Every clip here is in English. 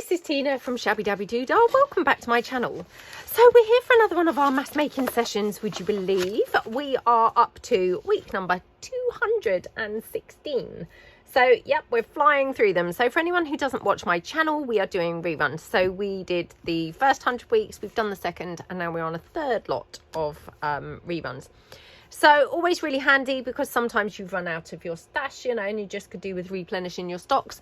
this is Tina from Shabbydabbydoodah. Welcome back to my channel. So we're here for another one of our mass making sessions, would you believe? We are up to week number 216. So yep, we're flying through them. So for anyone who doesn't watch my channel, we are doing reruns. So we did the first 100 weeks, we've done the second, and now we're on a third lot of reruns. So always really handy because sometimes you've run out of your stash, you know, and you just could do with replenishing your stocks.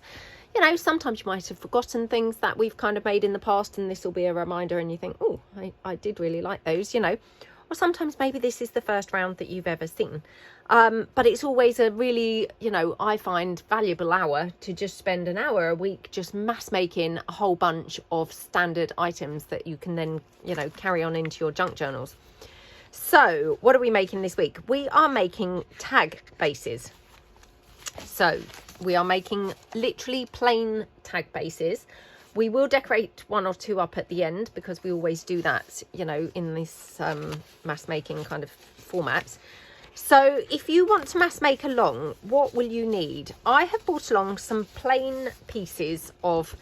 You know, sometimes you might have forgotten things that we've kind of made in the past, and this will be a reminder and you think, oh, I did really like those, you know. Or sometimes maybe this is the first round that you've ever seen. But it's always a really, you know, I find valuable hour to just spend an hour a week just mass making a whole bunch of standard items that you can then, you know, carry on into your junk journals. So what are we making this week? We are making tag bases. So we are making literally plain tag bases. We will decorate one or two up at the end because we always do that, you know, in this mass making kind of format. So if you want to mass make along, what will you need? I have brought along some plain pieces of,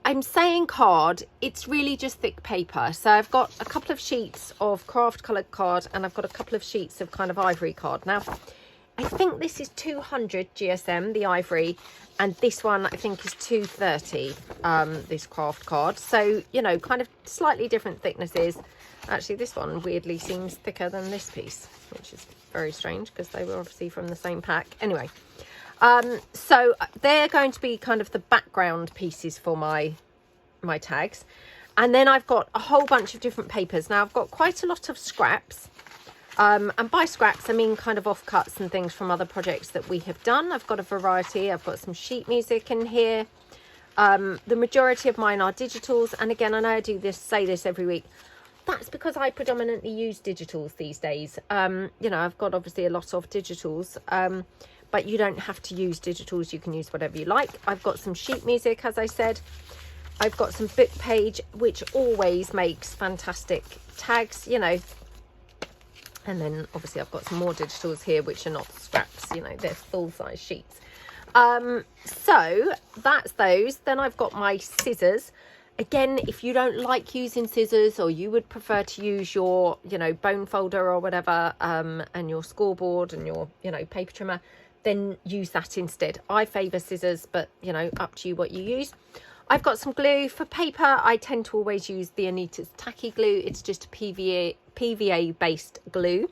I'm saying card, it's really just thick paper. So I've got a couple of sheets of craft coloured card and I've got a couple of sheets of kind of ivory card. Now, I think this is 200 GSM, the ivory, and this one I think is 230, this craft card. So, you know, kind of slightly different thicknesses. Actually, this one weirdly seems thicker than this piece, which is very strange because they were obviously from the same pack. Anyway, so they're going to be kind of the background pieces for my tags. And then I've got a whole bunch of different papers. Now, I've got quite a lot of scraps. And by scraps, I mean kind of offcuts and things from other projects that we have done. I've got a variety. I've got some sheet music in here. The majority of mine are digitals. And again, I know I say this every week. That's because I predominantly use digitals these days. You know, I've got obviously a lot of digitals, but you don't have to use digitals. You can use whatever you like. I've got some sheet music, as I said. I've got some book page, which always makes fantastic tags, you know. And then obviously I've got some more digitals here, which are not scraps, you know, they're full-size sheets. So that's those. Then I've got my scissors. Again, if you don't like using scissors or you would prefer to use your, you know, bone folder or whatever, and your scoreboard and your, you know, paper trimmer, then use that instead. I favour scissors, but, you know, up to you what you use. I've got some glue. For paper, I tend to always use the Anita's Tacky Glue. It's just a PVA based glue.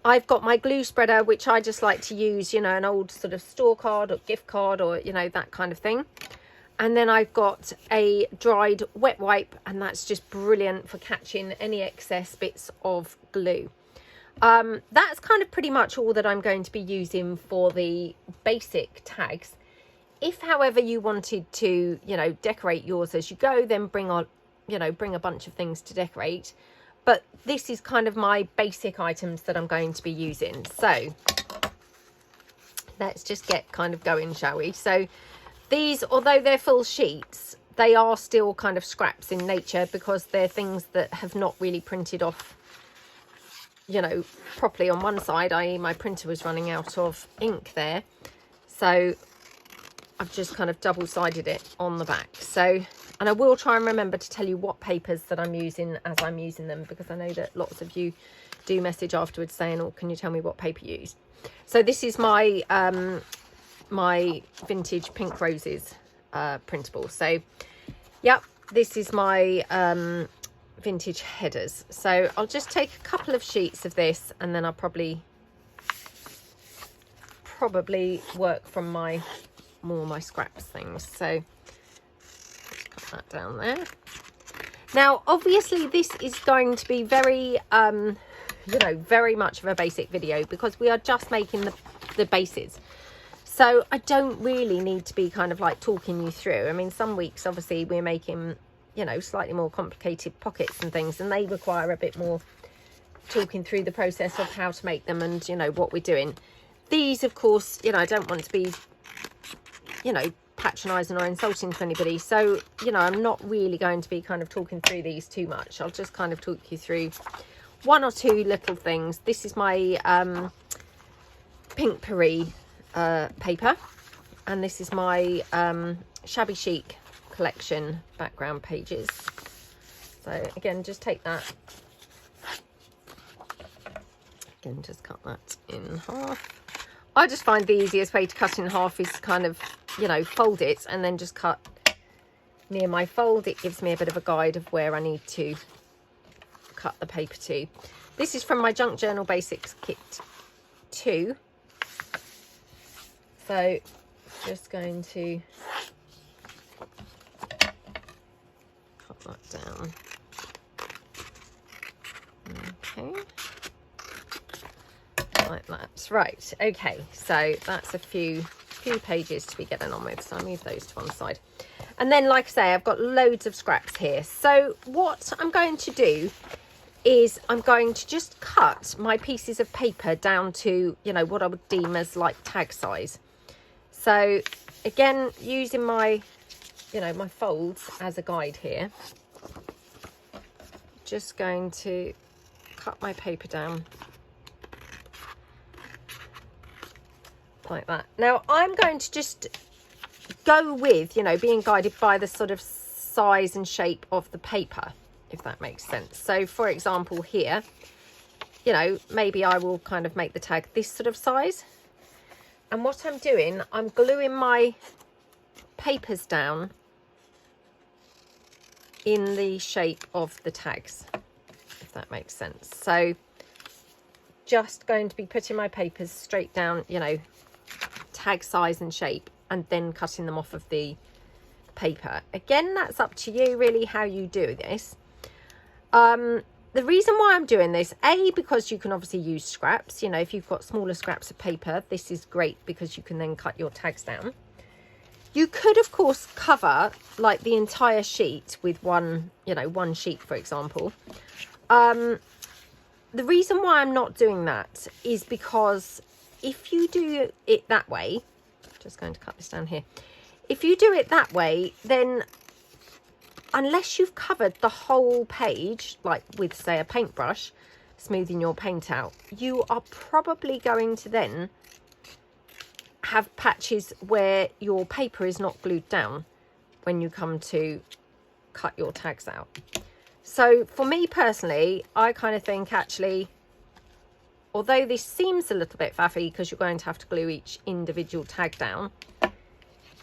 I've got my glue spreader, which I just like to use, you know, an old sort of store card or gift card or, you know, that kind of thing. And then I've got a dried wet wipe, and that's just brilliant for catching any excess bits of glue. That's kind of pretty much all that I'm going to be using for the basic tags. If, however, you wanted to, you know, decorate yours as you go, then bring a bunch of things to decorate. But this is kind of my basic items that I'm going to be using. So let's just get kind of going, shall we? So these, although they're full sheets, they are still kind of scraps in nature because they're things that have not really printed off, you know, properly on one side, i.e. my printer was running out of ink there. So I've just kind of double-sided it on the back. So, and I will try and remember to tell you what papers that I'm using as I'm using them, because I know that lots of you do message afterwards saying, oh, can you tell me what paper you use? So this is my my vintage Pink Roses printable. So, yep, this is my vintage headers. So I'll just take a couple of sheets of this, and then I'll probably work from my scraps things. So put that down there. Now obviously this is going to be very you know, very much of a basic video because we are just making the bases. So I don't really need to be kind of like talking you through. I mean, some weeks obviously we're making, you know, slightly more complicated pockets and things, and they require a bit more talking through the process of how to make them and, you know, what we're doing. These, of course, you know, I don't want to be, you know, patronising or insulting to anybody. So, you know, I'm not really going to be kind of talking through these too much. I'll just kind of talk you through one or two little things. This is my Pink Paris paper, and this is my Shabby Chic collection background pages. So again, just take that. Again, just cut that in half. I just find the easiest way to cut in half is kind of, you know, fold it and then just cut near my fold. It gives me a bit of a guide of where I need to cut the paper to. This is from my Junk Journal Basics Kit 2. So just going to cut that down. Okay. Like that. Right, okay, so that's a few pages to be getting on with, so I'll move those to one side. And then, like I say, I've got loads of scraps here. So what I'm going to do is I'm going to just cut my pieces of paper down to, you know, what I would deem as like tag size. So again, using my, you know, my folds as a guide here, just going to cut my paper down like that. Now I'm going to just go with, you know, being guided by the sort of size and shape of the paper, if that makes sense. So for example here, you know, maybe I will kind of make the tag this sort of size, and what I'm doing, I'm gluing my papers down in the shape of the tags, if that makes sense. So just going to be putting my papers straight down, you know, tag size and shape, and then cutting them off of the paper. Again, that's up to you really how you do this. The reason why I'm doing this, because you can obviously use scraps, you know, if you've got smaller scraps of paper, this is great because you can then cut your tags down. You could of course cover like the entire sheet with one, you know, one sheet for example. The reason why I'm not doing that is because if you do it that way, just going to cut this down here. If you do it that way, then unless you've covered the whole page, like with say a paintbrush, smoothing your paint out, you are probably going to then have patches where your paper is not glued down when you come to cut your tags out. So for me personally, I kind of think actually, although this seems a little bit faffy because you're going to have to glue each individual tag down,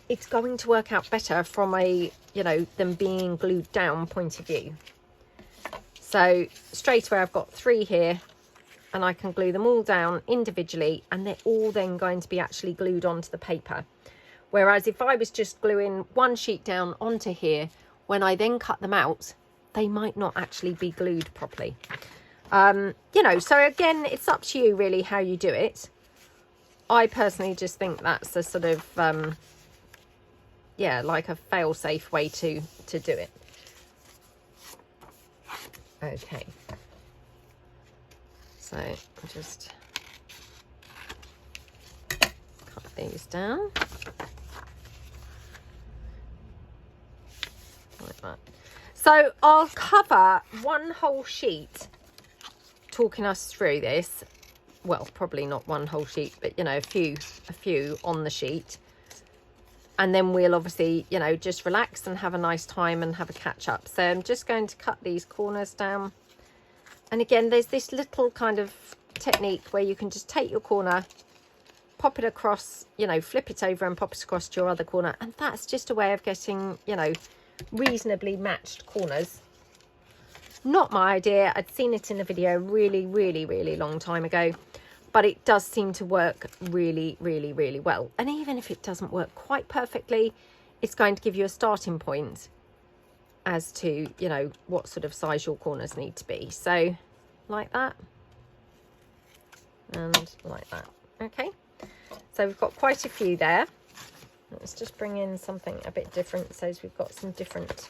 it's going to work out better from a, you know, them being glued down point of view. So straight away I've got 3 here, and I can glue them all down individually, and they're all then going to be actually glued onto the paper. Whereas if I was just gluing one sheet down onto here, when I then cut them out, they might not actually be glued properly. You know, so again, it's up to you really how you do it. I personally just think that's a sort of, yeah, like a fail-safe way to do it. Okay. So I'll just cut these down. Like that. So I'll cover one whole sheet talking us through this. Well, probably not one whole sheet, but you know, a few on the sheet. And then we'll obviously, you know, just relax and have a nice time and have a catch up. So I'm just going to cut these corners down. And again, there's this little kind of technique where you can just take your corner, pop it across, you know, flip it over and pop it across to your other corner. And that's just a way of getting, you know, reasonably matched corners. Not my idea. I'd seen it in a video really long time ago, but it does seem to work really well. And even if it doesn't work quite perfectly, it's going to give you a starting point as to, you know, what sort of size your corners need to be. So like that and like that. Okay, so we've got quite a few there. Let's just bring in something a bit different, so we've got some different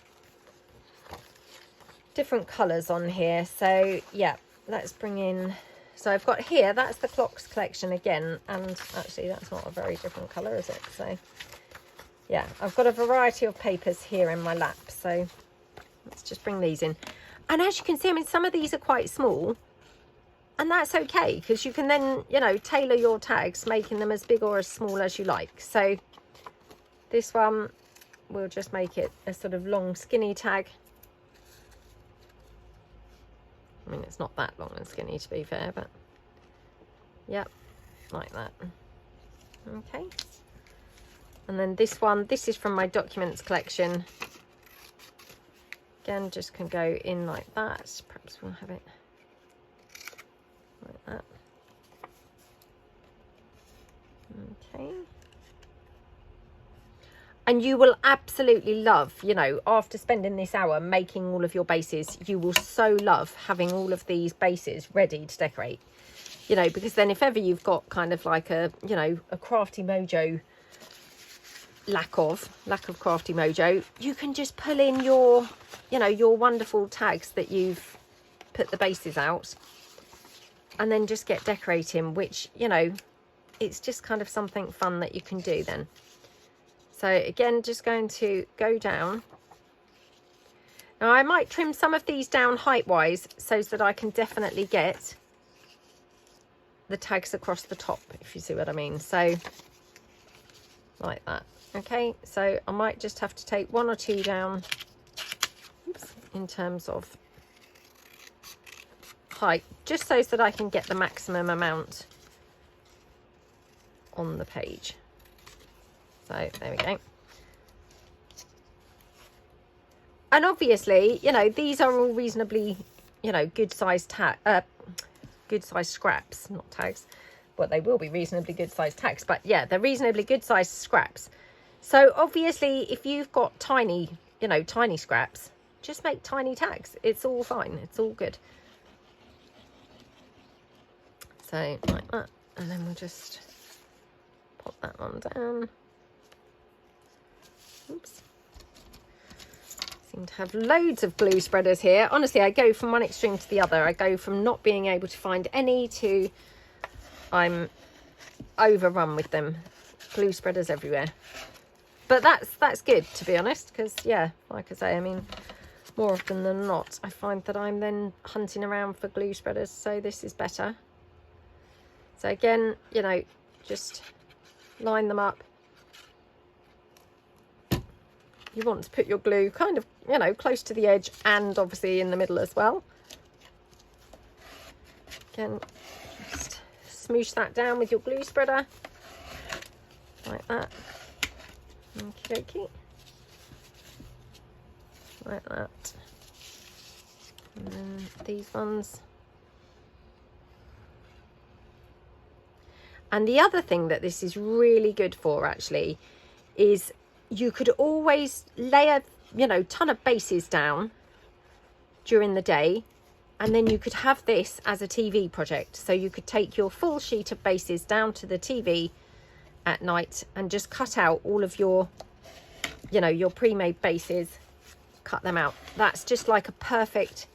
colors on here. So yeah, let's bring in, so I've got here, that's the Clocks collection again, and actually that's not a very different color, is it? So yeah, I've got a variety of papers here in my lap, so let's just bring these in. And as you can see, I mean, some of these are quite small, and that's okay, because you can then, you know, tailor your tags, making them as big or as small as you like. So this one, we'll just make it a sort of long skinny tag. I mean, it's not that long and skinny to be fair, but yep, like that. Okay. And then this one, this is from my documents collection. Again, just can go in like that. Perhaps we'll have it like that. Okay. And you will absolutely love, you know, after spending this hour making all of your bases, you will so love having all of these bases ready to decorate. You know, because then if ever you've got kind of like a, you know, a crafty mojo, lack of crafty mojo, you can just pull in your, you know, your wonderful tags that you've put the bases out and then just get decorating, which, you know, it's just kind of something fun that you can do then. So again, just going to go down. Now I might trim some of these down height wise so that I can definitely get the tags across the top, if you see what I mean. So like that. Okay, so I might just have to take 1 or 2 down, oops, in terms of height, just so that I can get the maximum amount on the page. So there we go. And obviously, you know, these are all reasonably, you know, good sized good sized scraps, not tags. Well, they will be reasonably good sized tags, but yeah, they're reasonably good sized scraps. So obviously, if you've got tiny, you know, tiny scraps, just make tiny tags. It's all fine. It's all good. So like that, and then we'll just pop that one down. Oops. Seem to have loads of glue spreaders here. Honestly, I go from one extreme to the other. I go from not being able to find any to I'm overrun with them. Glue spreaders everywhere. But that's good, to be honest, because yeah, like I say, I mean, more often than not, I find that I'm then hunting around for glue spreaders, so this is better. So again, you know, just line them up. You want to put your glue kind of, you know, close to the edge and obviously in the middle as well. Again, just smoosh that down with your glue spreader, like that. Okie dokie. Like that. And then these ones. And the other thing that this is really good for actually is you could always lay a, you know, ton of bases down during the day, and then you could have this as a TV project. So you could take your full sheet of bases down to the TV at night and just cut out all of your, you know, your pre-made bases, cut them out. That's just like a perfect,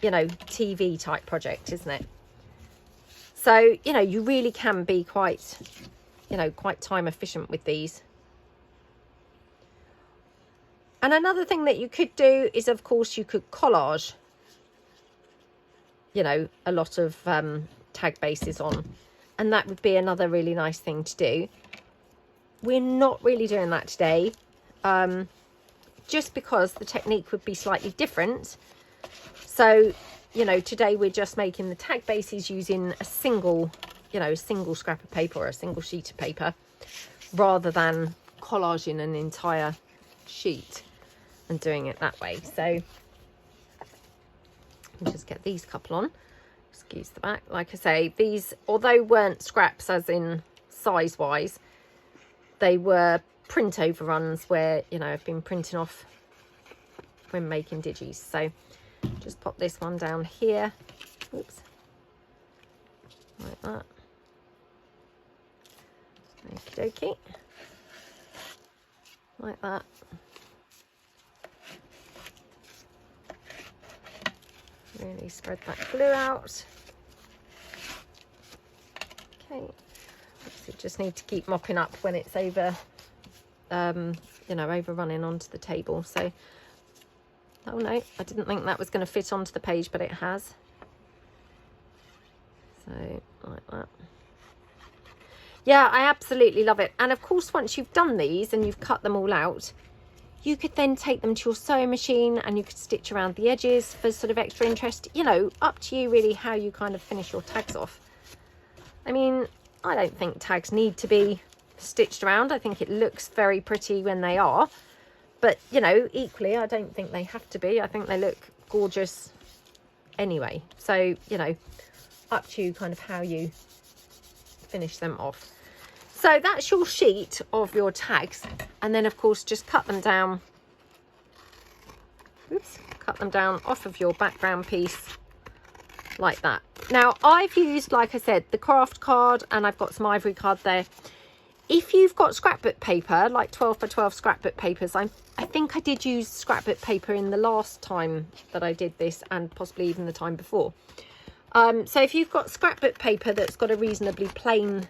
you know, TV type project, isn't it? So, you know, you really can be quite, you know, quite time efficient with these. And another thing that you could do is, of course, you could collage, you know, a lot of tag bases on. And that would be another really nice thing to do. We're not really doing that today, just because the technique would be slightly different. So, you know, today we're just making the tag bases using a single, you know, single scrap of paper or a single sheet of paper, rather than collaging an entire sheet and doing it that way. So we'll just get these couple on. Excuse the back. Like I say, these, although weren't scraps as in size wise, they were print overruns where, you know, I've been printing off when making digis. So just pop this one down here. Oops. Like that. Okie dokie. Like that. Really spread that glue out. Okay. Obviously just need to keep mopping up when it's over, you know, overrunning onto the table. So, oh no, I didn't think that was going to fit onto the page, but it has. So, like that. Yeah, I absolutely love it. And of course, once you've done these and you've cut them all out, You could then take them to your sewing machine and you could stitch around the edges for sort of extra interest. You know, up to you really how you kind of finish your tags off. I mean, I don't think tags need to be stitched around. I think it looks very pretty when they are. But, you know, equally, I don't think they have to be. I think they look gorgeous anyway. So, you know, up to you kind of how you finish them off. So that's your sheet of your tags. And then, of course, just cut them down. Oops, cut them down off of your background piece like that. Now, I've used, like I said, the craft card, and I've got some ivory card there. If you've got scrapbook paper, like 12 by 12 scrapbook papers, I think I did use scrapbook paper in the last time that I did this, and possibly even the time before. So if you've got scrapbook paper that's got a reasonably plain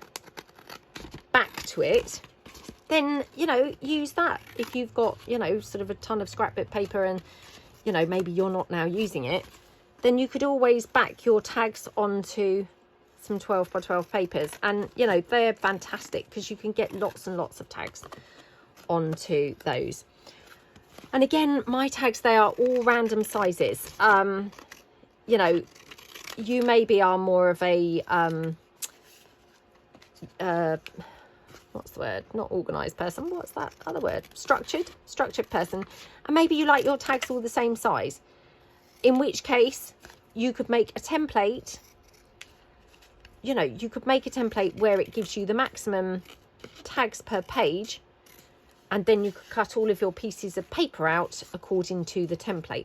back to it, then, you know, use that. If you've got, you know, sort of a ton of scrapbook paper and, you know, maybe you're not now using it, then you could always back your tags onto some 12 by 12 papers, and you know, they're fantastic because you can get lots and lots of tags onto those. And again, my tags, they are all random sizes. You know, you maybe are more of a what's the word, not organized person, what's that other word, structured person, and maybe you like your tags all the same size, in which case you could make a template. You know, you could make a template where it gives you the maximum tags per page, and then you could cut all of your pieces of paper out according to the template.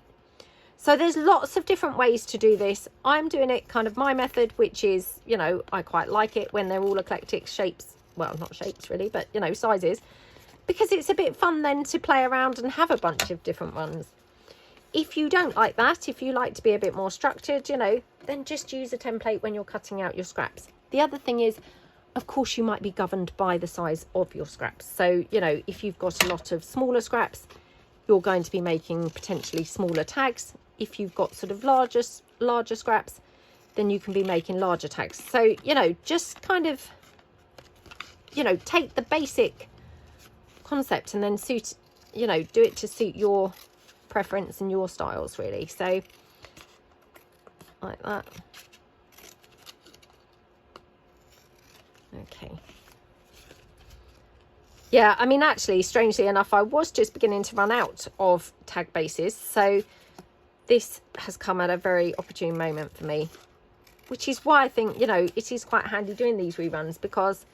So there's lots of different ways to do this. I'm doing it kind of my method, which is, you know, I quite like it when they're all eclectic shapes. Well, not shapes really, but, you know, sizes, because it's a bit fun then to play around and have a bunch of different ones. If you don't like that, if you like to be a bit more structured, you know, then just use a template when you're cutting out your scraps. The other thing is, of course, you might be governed by the size of your scraps. So, you know, if you've got a lot of smaller scraps, you're going to be making potentially smaller tags. If you've got sort of larger scraps, then you can be making larger tags. So, you know, just kind of, you know, take the basic concept and then suit, you know, do it to suit your preference and your styles really. So like that. Okay. Yeah, I mean, actually, strangely enough, I was just beginning to run out of tag bases, so this has come at a very opportune moment for me, which is why I think, you know, it is quite handy doing these reruns, because,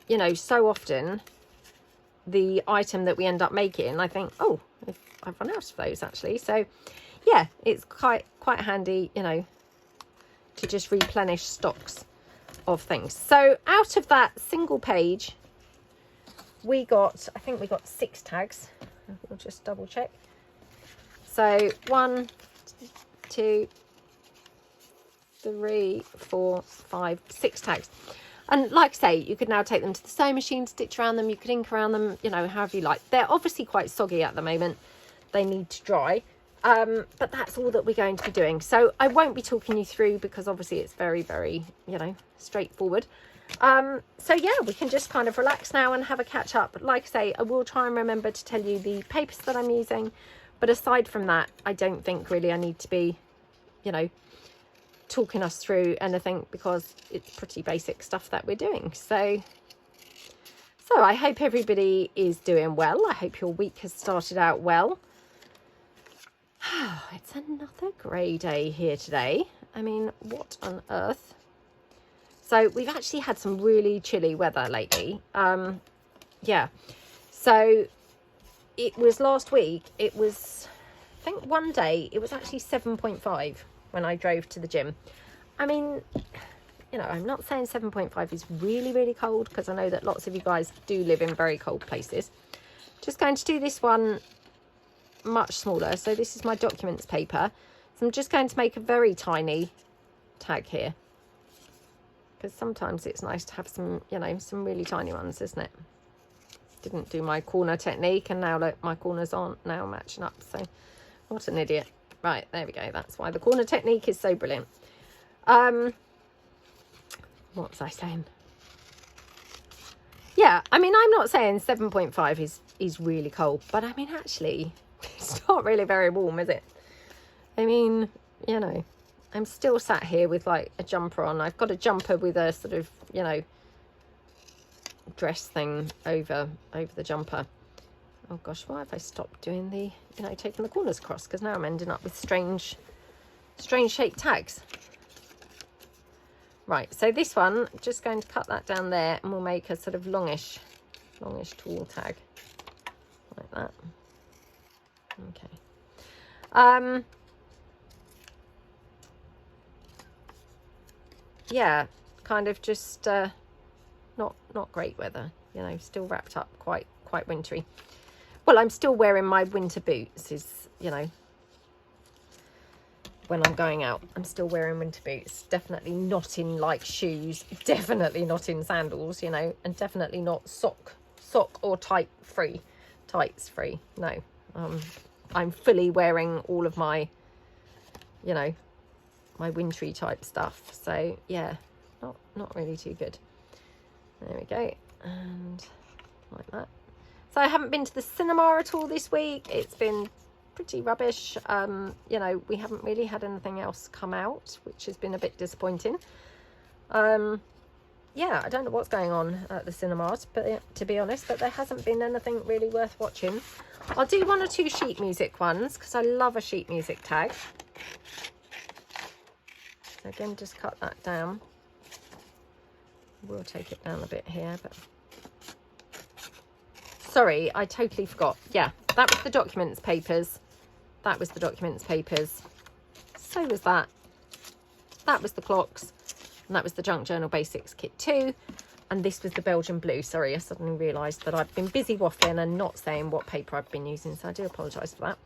you know, so often the item that we end up making, I think, oh, I've run out of those actually. So yeah, it's quite handy, you know, to just replenish stocks of things. So out of that single page, we got, I think we got 6 tags. We'll just double check. So 1, 2, 3, 4, 5, 6 tags. And like I say, you could now take them to the sewing machine, stitch around them, you could ink around them, you know, however you like. They're obviously quite soggy at the moment. They need to dry. But that's all that we're going to be doing. So I won't be talking you through, because obviously it's very, very, you know, straightforward. So yeah, we can just kind of relax now and have a catch up. Like I say, I will try and remember to tell you the papers that I'm using. But aside from that, I don't think really I need to be, you know, talking us through anything, because it's pretty basic stuff that we're doing. So I hope everybody is doing well. I hope your week has started out well. It's another grey day here today. I mean, what on earth? So we've actually had some really chilly weather lately. Yeah, so it was last week, it was, I think one day it was actually 7.5 when I drove to the gym. I mean, you know, I'm not saying 7.5 is really, really cold, because I know that lots of you guys do live in very cold places. Just going to do this one much smaller. So this is my documents paper. So I'm just going to make a very tiny tag here, because sometimes it's nice to have some, you know, some really tiny ones, isn't it? Didn't do my corner technique, and now look, my corners aren't now matching up. So what an idiot. Right, there we go. That's why the corner technique is so brilliant. What was I saying? Yeah, I mean, I'm not saying 7.5 is is really cold. But I mean, actually, it's not really very warm, is it? I mean, you know, I'm still sat here with like a jumper on. I've got a jumper with a sort of, you know, dress thing over the jumper. Oh gosh, why have I stopped doing the, you know, taking the corners across? Because now I'm ending up with strange shaped tags. Right, so this one, just going to cut that down there, and we'll make a sort of longish tall tag like that. Okay. Yeah, kind of just not great weather, you know, still wrapped up quite wintry. Well, I'm still wearing my winter boots, is, you know, when I'm going out, I'm still wearing winter boots. Definitely not in like shoes, definitely not in sandals, you know, and definitely not sock or tights free. No, I'm fully wearing all of my, you know, my wintry type stuff. So yeah, not really too good. There we go, and like that. So I haven't been to the cinema at all this week. It's been pretty rubbish. You know, we haven't really had anything else come out, which has been a bit disappointing. Yeah, I don't know what's going on at the cinemas, but to be honest, but there hasn't been anything really worth watching. I'll do one or two sheet music ones because I love a sheet music tag. So again, just cut that down. We'll take it down a bit here, but sorry, I totally forgot. Yeah, that was the documents papers. That was the documents papers. So was that. That was the clocks. And that was the Junk Journal Basics Kit 2. And this was the Belgian Blue. Sorry, I suddenly realised that I've been busy waffling and not saying what paper I've been using. So I do apologise for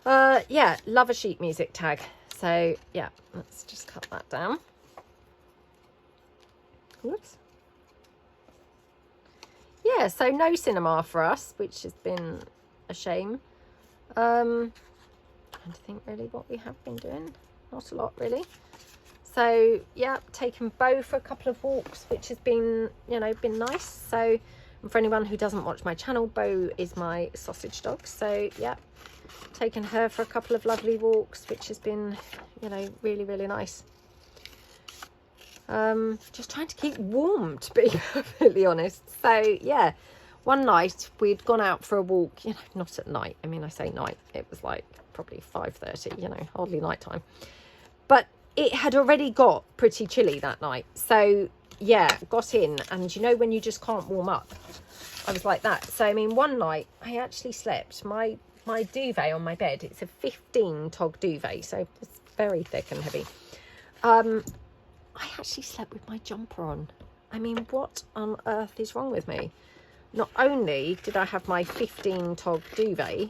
that. Yeah, love a sheet music tag. So, yeah, let's just cut that down. Whoops. Yeah, so no cinema for us, which has been a shame. Trying to think really what we have been doing. Not a lot really. So yeah, taken Bo for a couple of walks, which has been, you know, been nice. So, and for anyone who doesn't watch my channel, Bo is my sausage dog. So yeah, taken her for a couple of lovely walks, which has been, you know, really, really nice. Just trying to keep warm, to be perfectly honest. So yeah, one night we'd gone out for a walk, you know, not at night. I mean, I say night, it was like probably 5:30, you know, hardly night time. But it had already got pretty chilly that night. So yeah, got in, and you know when you just can't warm up, I was like that. So I mean, one night I actually slept, my duvet on my bed, it's a 15 tog duvet, so it's very thick and heavy. I actually slept with my jumper on. I mean, what on earth is wrong with me? Not only did I have my 15 tog duvet,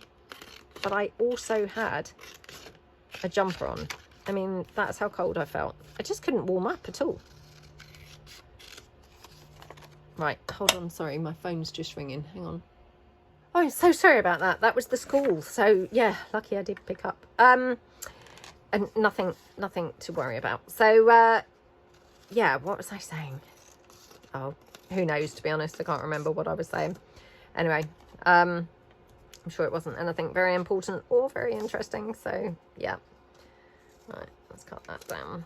but I also had a jumper on. I mean, that's how cold I felt. I just couldn't warm up at all. Right, hold on, sorry, my phone's just ringing. Hang on. Oh, I'm so sorry about that. That was the school. So yeah, lucky I did pick up. And nothing to worry about. So yeah, what was I saying? Oh, who knows, to be honest. I can't remember what I was saying. Anyway, I'm sure it wasn't anything very important or very interesting. So yeah. Right, let's cut that down.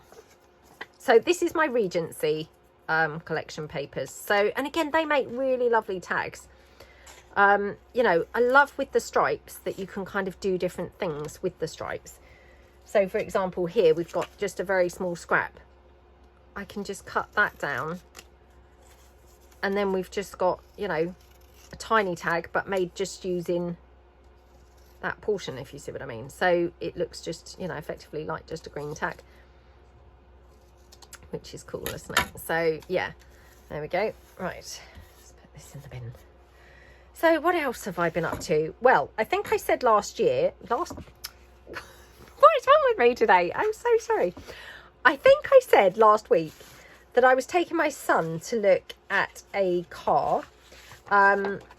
So this is my Regency collection papers. So, and again, they make really lovely tags. You know, I love with the stripes that you can kind of do different things with the stripes. So for example, here we've got just a very small scrap. I can just cut that down, and then we've just got, you know, a tiny tag, but made just using that portion, if you see what I mean. So it looks just, you know, effectively like just a green tag, which is cool, isn't it? So yeah, there we go. Right, let's put this in the bin. So what else have I been up to? Well, I think I said what is wrong with me today? I'm so sorry. I think I said last week that I was taking my son to look at a car.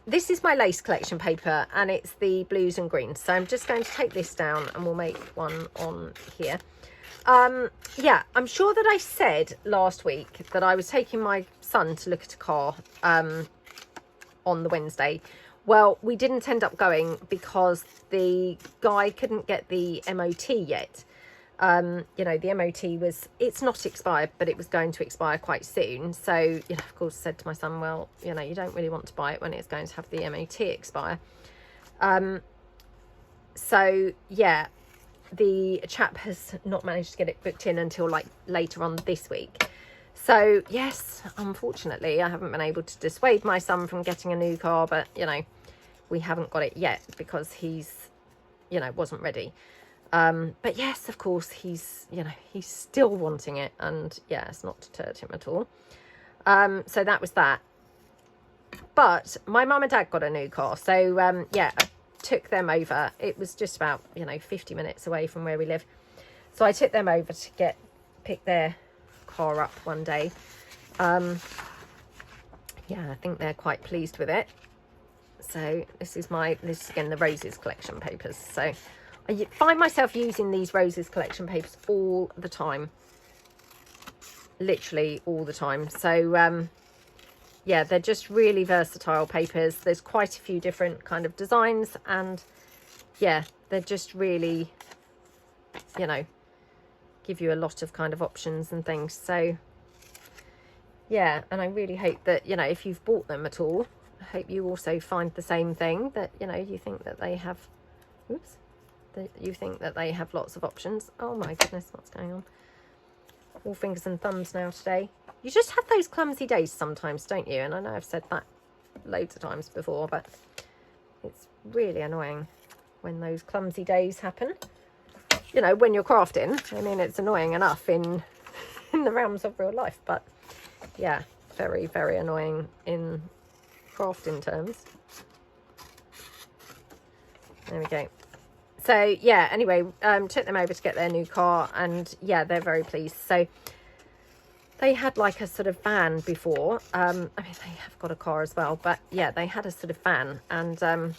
This is my lace collection paper, and it's the blues and greens. So I'm just going to take this down and we'll make one on here. Yeah, I'm sure that I said last week that I was taking my son to look at a car on on the Wednesday. Well, we didn't end up going because the guy couldn't get the MOT yet. You know, the MOT was, it's not expired, but it was going to expire quite soon. So, you know, of course, said to my son, well, you know, you don't really want to buy it when it's going to have the MOT expire. So, yeah, the chap has not managed to get it booked in until like later on this week. So, yes, unfortunately, I haven't been able to dissuade my son from getting a new car, but, you know, we haven't got it yet because he's, you know, wasn't ready. But yes, of course, he's, you know, he's still wanting it, and yeah, it's not deterred him at all. So that was that. But my mum and dad got a new car, so yeah, I took them over. It was just about, you know, 50 minutes away from where we live. So I took them over to pick their car up one day. Yeah, I think they're quite pleased with it. So this is again the roses collection papers. So I find myself using these roses collection papers all the time, literally all the time. So yeah, they're just really versatile papers. There's quite a few different kind of designs, and yeah, they're just really, you know, give you a lot of kind of options and things. So yeah, and I really hope that, you know, if you've bought them at all, I hope you also find the same thing, that, you know, you think that they have, oops, that you think that they have lots of options. Oh my goodness, what's going on? All fingers and thumbs now today. You just have those clumsy days sometimes, don't you? And I know I've said that loads of times before, but it's really annoying when those clumsy days happen. You know, when you're crafting, I mean, it's annoying enough in the realms of real life, but yeah, very, very annoying in crafting terms. There we go. So yeah, anyway, took them over to get their new car, and yeah, they're very pleased. So they had like a sort of van before. I mean, they have got a car as well, but yeah, they had a sort of van, and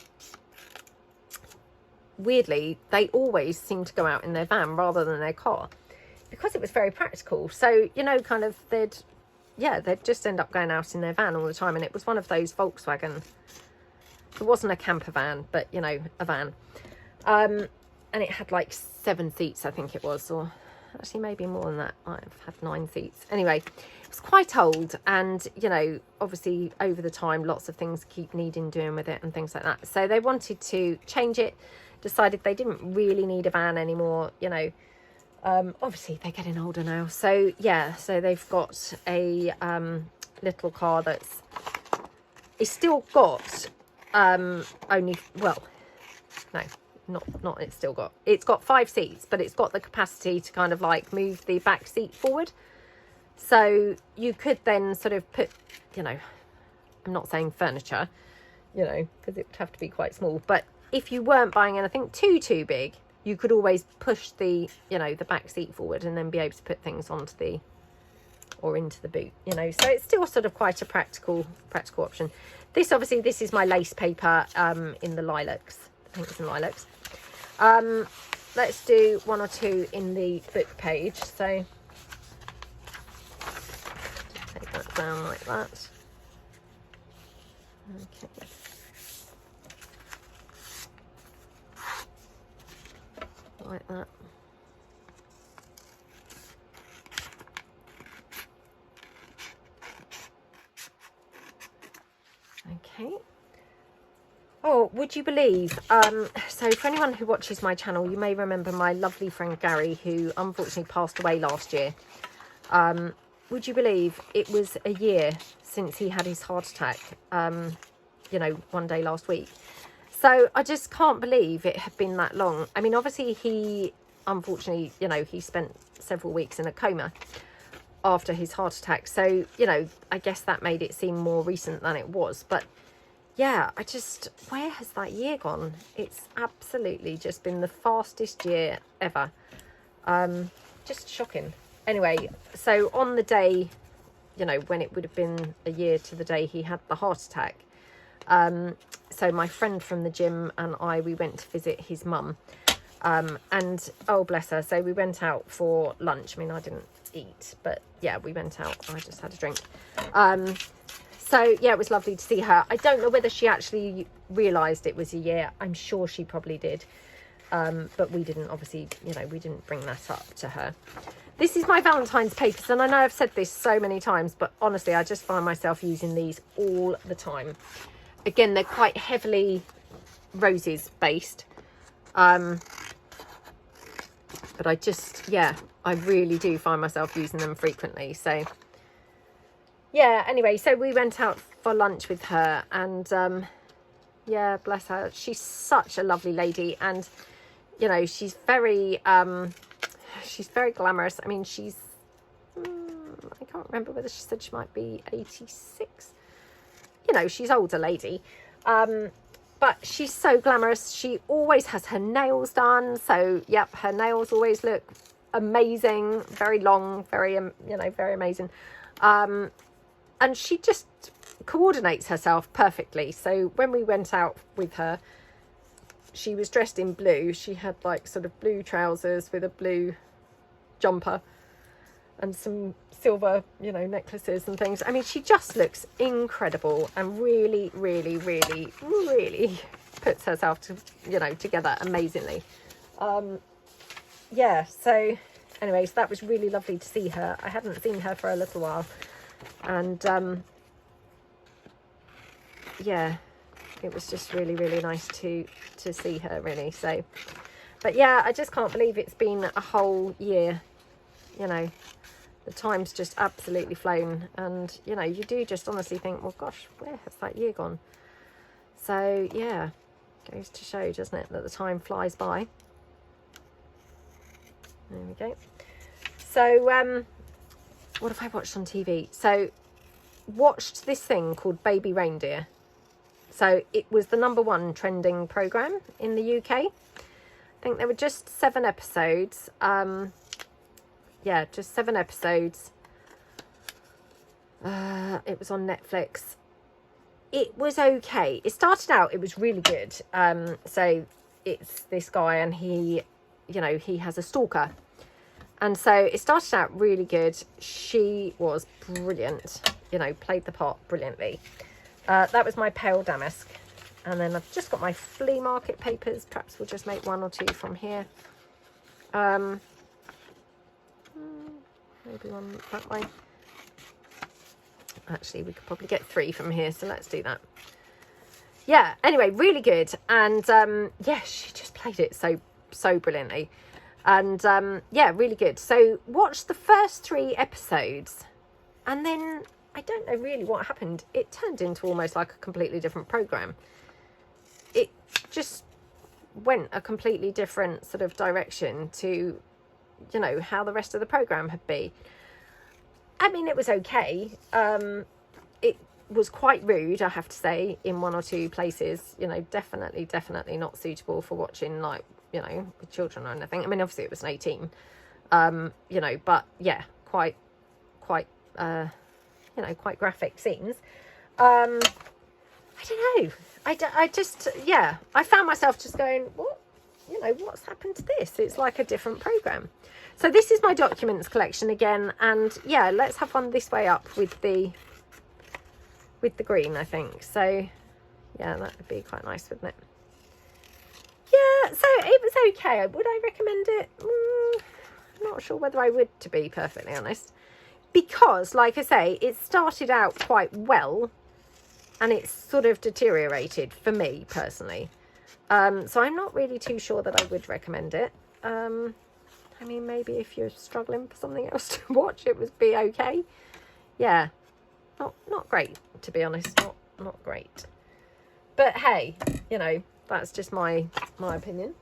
weirdly, they always seem to go out in their van rather than their car, because it was very practical. So, you know, kind of they'd just end up going out in their van all the time, and it was one of those Volkswagen. It wasn't a camper van, but, you know, a van. And it had like 7 seats, I think it was, or actually maybe more than that. I've had 9 seats. Anyway, it was quite old, and, you know, obviously over the time, lots of things keep needing doing with it and things like that. So they wanted to change it, decided they didn't really need a van anymore, you know. Obviously they're getting older now. So yeah, so they've got a little car it's still got only, well, no, not it's got 5 seats, but it's got the capacity to kind of like move the back seat forward. So you could then sort of put, you know, I'm not saying furniture, you know, because it would have to be quite small, but if you weren't buying anything too big, you could always push the, you know, the back seat forward and then be able to put things onto the, or into the boot, you know. So it's still sort of quite a practical option. This, obviously, this is my lace paper in the lilacs. I think it's in lilacs. Let's do 1 or 2 in the book page. So take that down like that. Okay. Like that. Okay. Oh, would you believe, so for anyone who watches my channel, you may remember my lovely friend Gary, who unfortunately passed away last year. Would you believe it was a year since he had his heart attack, you know, one day last week. So I just can't believe it had been that long. I mean, obviously he, unfortunately, you know, he spent several weeks in a coma after his heart attack. So, you know, I guess that made it seem more recent than it was. But yeah, where has that year gone? It's absolutely just been the fastest year ever. Just shocking. Anyway, so on the day, you know, when it would have been a year to the day he had the heart attack, so my friend from the gym and we went to visit his mum, and oh bless her, so we went out for lunch. I mean, I didn't eat, but yeah, we went out. I just had a drink. So yeah, it was lovely to see her. I don't know whether she actually realised it was a year. I'm sure she probably did. But we didn't, obviously, you know, we didn't bring that up to her. This is my Valentine's papers, and I know I've said this so many times, but honestly, I just find myself using these all the time. Again, they're quite heavily roses based. But I just, yeah, I really do find myself using them frequently. So yeah, anyway, so we went out for lunch with her, and yeah, bless her. She's such a lovely lady, and you know, she's very glamorous. I mean, she's, I can't remember whether she said she might be 86. You know, she's older lady. But she's so glamorous. She always has her nails done. So, yep, her nails always look amazing, very long, very, you know, very amazing. And she just coordinates herself perfectly. So when we went out with her, she was dressed in blue. She had like sort of blue trousers with a blue jumper and some silver, you know, necklaces and things. I mean, she just looks incredible and really, really, really, really puts herself to, you know, together amazingly. Yeah, so anyways, that was really lovely to see her. I hadn't seen her for a little while, and yeah, it was just really, really nice to see her, really. So, but yeah, I just can't believe it's been a whole year. You know, the time's just absolutely flown, and you know, you do just honestly think, well, gosh, where has that year gone? So yeah, goes to show, doesn't it, that the time flies by. There we go. So what have I watched on TV? So watched this thing called Baby Reindeer. So it was the #1 trending program in the UK. I think there were just 7 episodes. Yeah, just 7 episodes. It was on Netflix. It was okay. It started out, it was really good. So it's this guy, and he, you know, he has a stalker. And so it started out really good. She was brilliant, you know, played the part brilliantly. That was my pale damask. And then I've just got my flea market papers. Perhaps we'll just make 1 or 2 from here. Maybe 1 that way. Actually, we could probably get 3 from here, so let's do that. Yeah, anyway, really good. And yeah, she just played it so brilliantly. And yeah, really good. So watched the first 3 episodes, and then I don't know really what happened. It turned into almost like a completely different program. It just went a completely different sort of direction to, you know, how the rest of the program had been. I mean, it was okay. It was quite rude, I have to say, in 1 or 2 places. You know, definitely not suitable for watching, like, you know, with children or anything. I mean, obviously it was an 18, you know, but yeah, quite, you know, quite graphic scenes. I don't know. I just, yeah, I found myself just going, what? You know, what's happened to this? It's like a different program. So this is my documents collection again, and yeah, let's have one this way up with the green, I think. So yeah, that would be quite nice, wouldn't it? Yeah, so it was okay. Would I recommend it? I'm not sure whether I would, to be perfectly honest, because like I say, it started out quite well and it's sort of deteriorated for me personally. So I'm not really too sure that I would recommend it. I mean, maybe if you're struggling for something else to watch, it would be okay. Yeah, not great, to be honest. Not great. But hey, you know, that's just my opinion.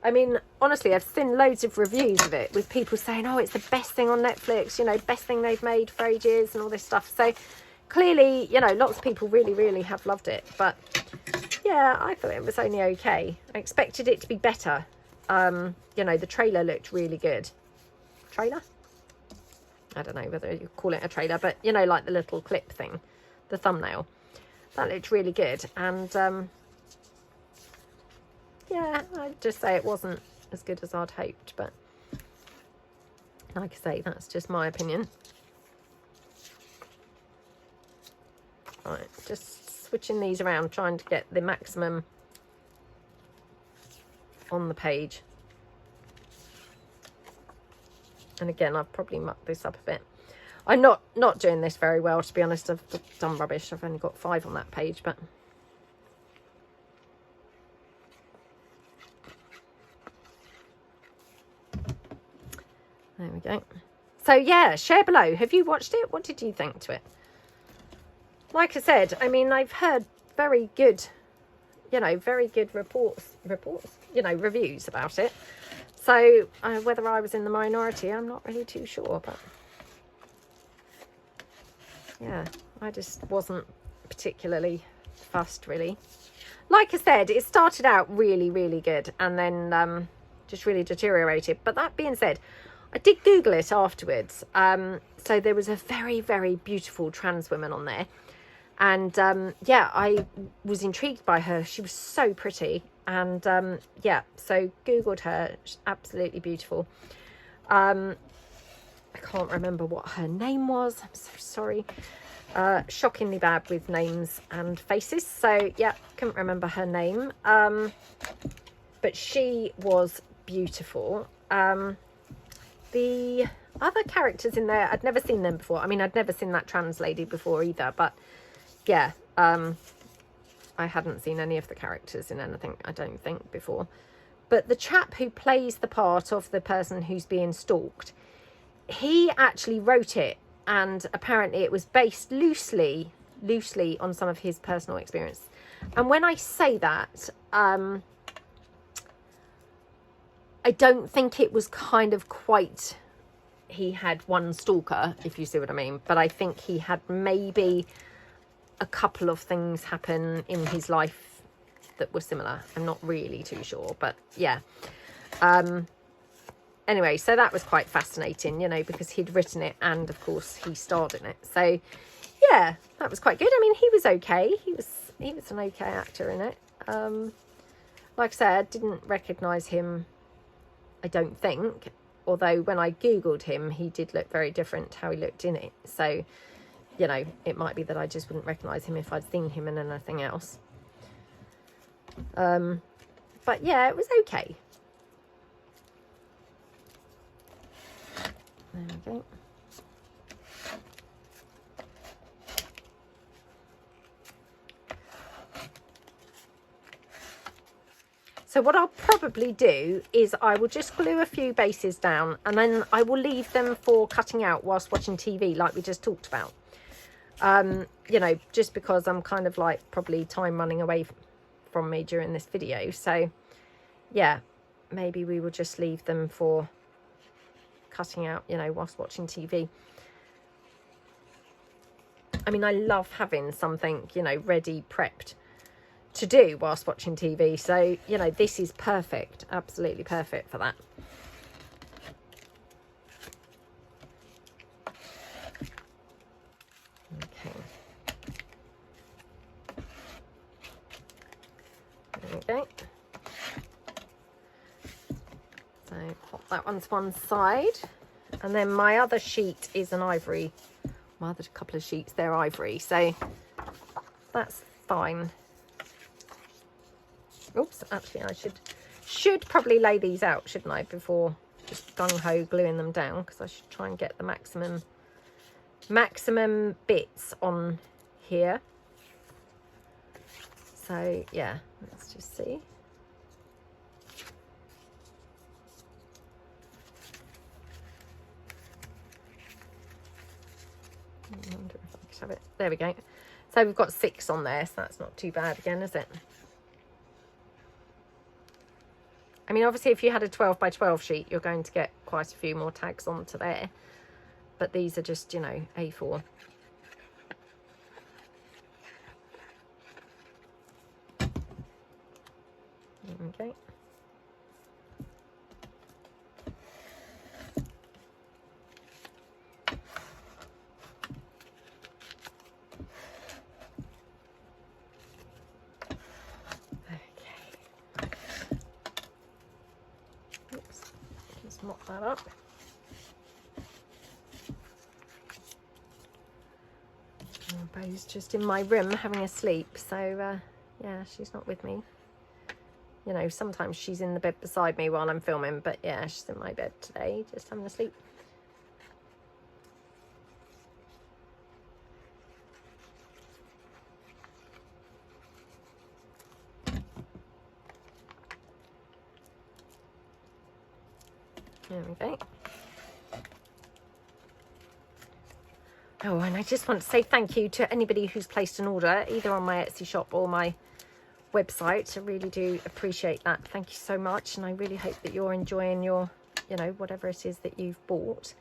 I mean, honestly, I've seen loads of reviews of it with people saying, oh, it's the best thing on Netflix, you know, best thing they've made for ages and all this stuff. So clearly, you know, lots of people really have loved it. But yeah, I thought it was only okay. I expected it to be better. You know, the trailer looked really good. Trailer? I don't know whether you call it a trailer, but you know, like the little clip thing, the thumbnail. That looked really good. And yeah, I'd just say it wasn't as good as I'd hoped, but like I say, that's just my opinion. Right, just switching these around, trying to get the maximum on the page. And again, I've probably mucked this up a bit. I'm not doing this very well, to be honest. I've done rubbish. I've only got 5 on that page, but there we go. So yeah, share below. Have you watched it? What did you think to it? Like I said, I mean, I've heard very good, you know, very good reports, you know, reviews about it. So whether I was in the minority, I'm not really too sure, but yeah, I just wasn't particularly fussed, really. Like I said, it started out really, really good and then just really deteriorated. But that being said, I did Google it afterwards. So there was a very, very beautiful trans woman on there. And yeah, I was intrigued by her. She was so pretty. And yeah, so Googled her. She's absolutely beautiful. I can't remember what her name was. I'm so sorry. Shockingly bad with names and faces. So yeah, couldn't remember her name. But she was beautiful. The other characters in there, I'd never seen them before. I mean, I'd never seen that trans lady before either. But yeah, I hadn't seen any of the characters in anything, I don't think, before. But the chap who plays the part of the person who's being stalked, he actually wrote it, and apparently it was based loosely on some of his personal experience. And when I say that, I don't think it was kind of quite, he had one stalker, if you see what I mean, but I think he had maybe a couple of things happen in his life that were similar. I'm not really too sure, but yeah. Anyway, so that was quite fascinating, you know, because he'd written it and of course he starred in it. So yeah, that was quite good. I mean, he was okay. He was an okay actor in it. Like I said, I didn't recognise him, I don't think, although when I googled him, he did look very different to how he looked in it. So, you know, it might be that I just wouldn't recognise him if I'd seen him in anything else. But yeah, it was okay. There we go. So what I'll probably do is I will just glue a few bases down and then I will leave them for cutting out whilst watching TV, like we just talked about. You know, just because I'm kind of like probably time running away from me during this video. So yeah, maybe we will just leave them for cutting out, you know, whilst watching TV. I mean, I love having something, you know, ready, prepped to do whilst watching TV. So, you know, this is perfect, absolutely perfect for that. Okay. There we go. So pop that one to one side. And then my other sheet is an ivory. My other couple of sheets, they're ivory. So that's fine. Oops, actually I should probably lay these out, shouldn't I, before just gung-ho gluing them down, because I should try and get the maximum bits on here. So yeah, let's just see. I wonder if I could have it. There we go. So we've got 6 on there, so that's not too bad again, is it? I mean, obviously, if you had a 12 by 12 sheet, you're going to get quite a few more tags onto there. But these are just, you know, A4. Okay. Mop that up. Bo's just in my room having a sleep, so yeah, she's not with me. You know, sometimes she's in the bed beside me while I'm filming, but yeah, she's in my bed today, just having a sleep. There we go. Oh, and I just want to say thank you to anybody who's placed an order, either on my Etsy shop or my website. I really do appreciate that. Thank you so much, and I really hope that you're enjoying your, you know, whatever it is that you've bought.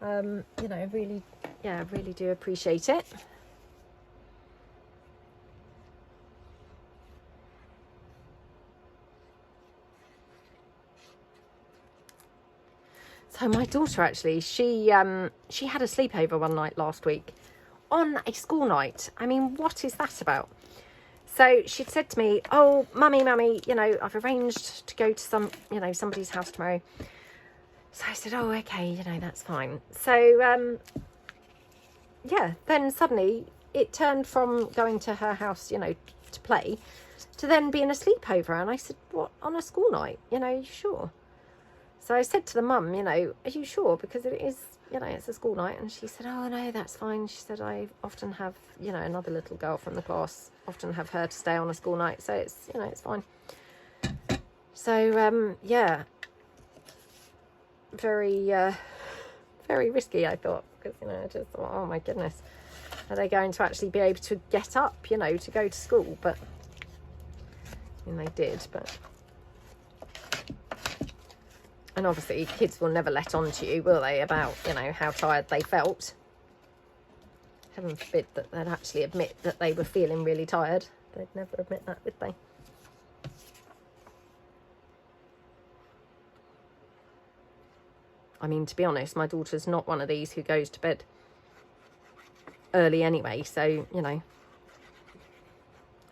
You know, really, yeah, I really do appreciate it. So my daughter, actually, she had a sleepover one night last week on a school night. I mean, what is that about? So she'd said to me, oh, mummy, you know, I've arranged to go to somebody's house tomorrow. So I said, oh, okay, you know, that's fine. So, yeah, then suddenly it turned from going to her house, you know, to play, to then being a sleepover. And I said, what, on a school night? You know, you sure? So I said to the mum, you know, are you sure? Because it is, you know, it's a school night. And she said, oh, no, that's fine. She said, I often have, you know, another little girl from the class, often have her to stay on a school night. So it's, you know, it's fine. So, yeah, very risky, I thought. Because, you know, I just thought, oh, my goodness. Are they going to actually be able to get up, you know, to go to school? But, I mean, they did, but... And obviously, kids will never let on to you, will they, about, you know, how tired they felt. Heaven forbid that they'd actually admit that they were feeling really tired. They'd never admit that, would they? I mean, to be honest, my daughter's not one of these who goes to bed early anyway, so, you know,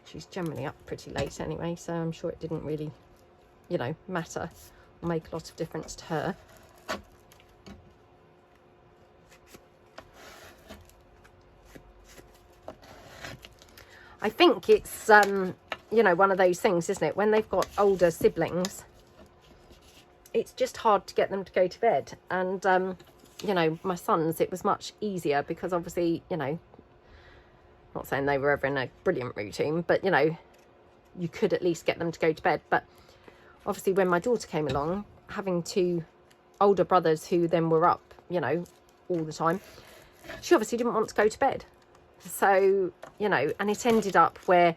she's generally up pretty late anyway, so I'm sure it didn't really, you know, matter. Make a lot of difference to her. I think it's you know, one of those things, isn't it, when they've got older siblings, it's just hard to get them to go to bed. And you know, my sons, it was much easier because obviously, you know, not saying they were ever in a brilliant routine, but you know, you could at least get them to go to bed. But obviously, when my daughter came along, having two older brothers who then were up, you know, all the time, she obviously didn't want to go to bed. So, you know, and it ended up where,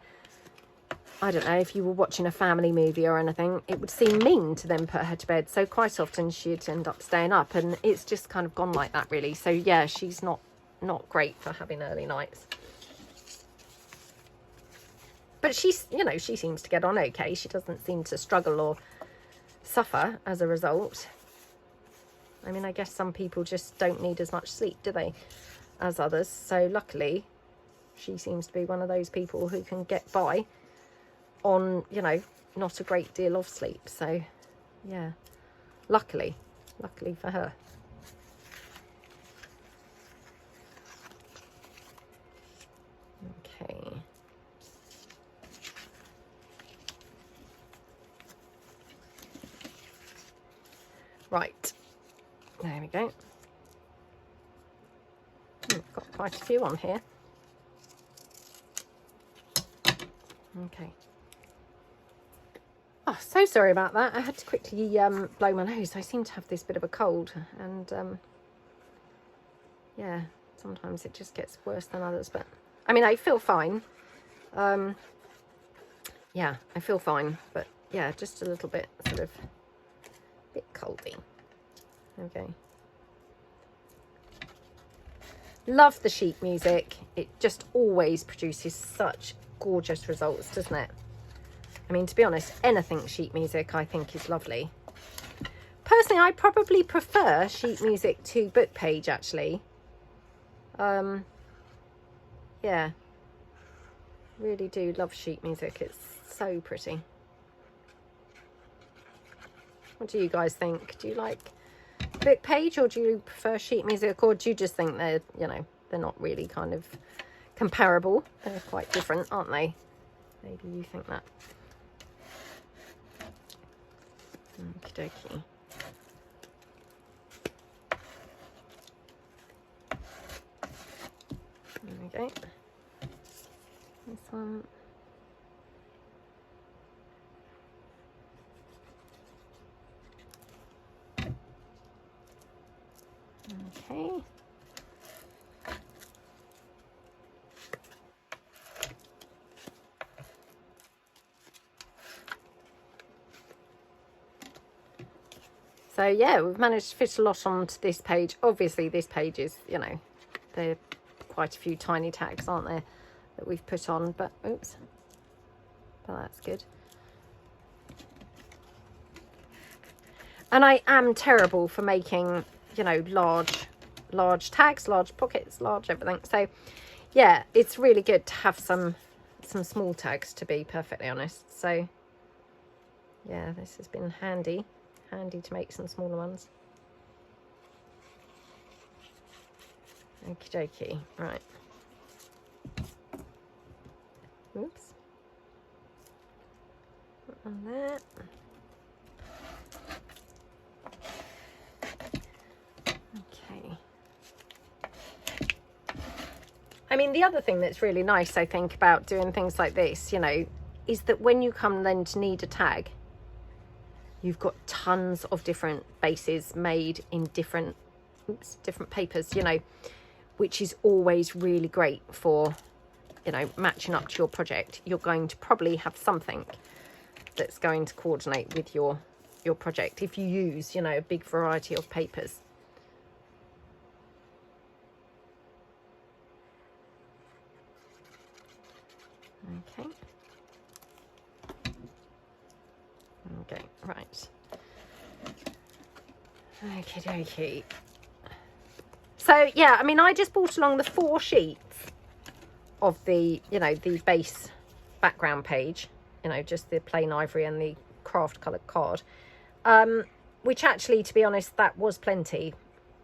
I don't know, if you were watching a family movie or anything, it would seem mean to then put her to bed. So quite often she'd end up staying up, and it's just kind of gone like that, really. So, yeah, she's not great for having early nights. But she's, you know, she seems to get on okay. She doesn't seem to struggle or suffer as a result. I mean, I guess some people just don't need as much sleep, do they, as others? So luckily, she seems to be one of those people who can get by on, you know, not a great deal of sleep. So, yeah, luckily for her. Okay. Right, there we go. We've got quite a few on here. Okay. Oh, so sorry about that. I had to quickly blow my nose. I seem to have this bit of a cold, and yeah, sometimes it just gets worse than others. But I mean, I feel fine. Yeah, I feel fine, but yeah, just a little bit sort of bit coldy. Okay. Love the sheet music. It just always produces such gorgeous results, doesn't it? I mean, to be honest, anything sheet music I think is lovely. Personally, I probably prefer sheet music to book page, actually. Yeah, really do love sheet music. It's so pretty. What do you guys think? Do you like book page, or do you prefer sheet music, or do you just think they're, you know, they're not really kind of comparable. They're quite different, aren't they? Maybe you think that. Okie dokie. There we go. This one. Okay. So yeah, we've managed to fit a lot onto this page. Obviously this page is, you know, there are quite a few tiny tags, aren't there, that we've put on, but oops, but that's good. And I am terrible for making, you know, large tags, large pockets, large everything. So yeah, it's really good to have some small tags, to be perfectly honest. So yeah, this has been handy to make some smaller ones. Okie dokie, right. Oops. Put on there. Okay. I mean, the other thing that's really nice, I think, about doing things like this, you know, is that when you come then to need a tag, you've got tons of different bases made in different papers, you know, which is always really great for, you know, matching up to your project. You're going to probably have something that's going to coordinate with your project if you use, you know, a big variety of papers. Okay. Okay, right. Okie dokie. So yeah, I mean, I just brought along the 4 sheets of the, you know, the base background page, you know, just the plain ivory and the craft coloured card, which actually, to be honest, that was plenty.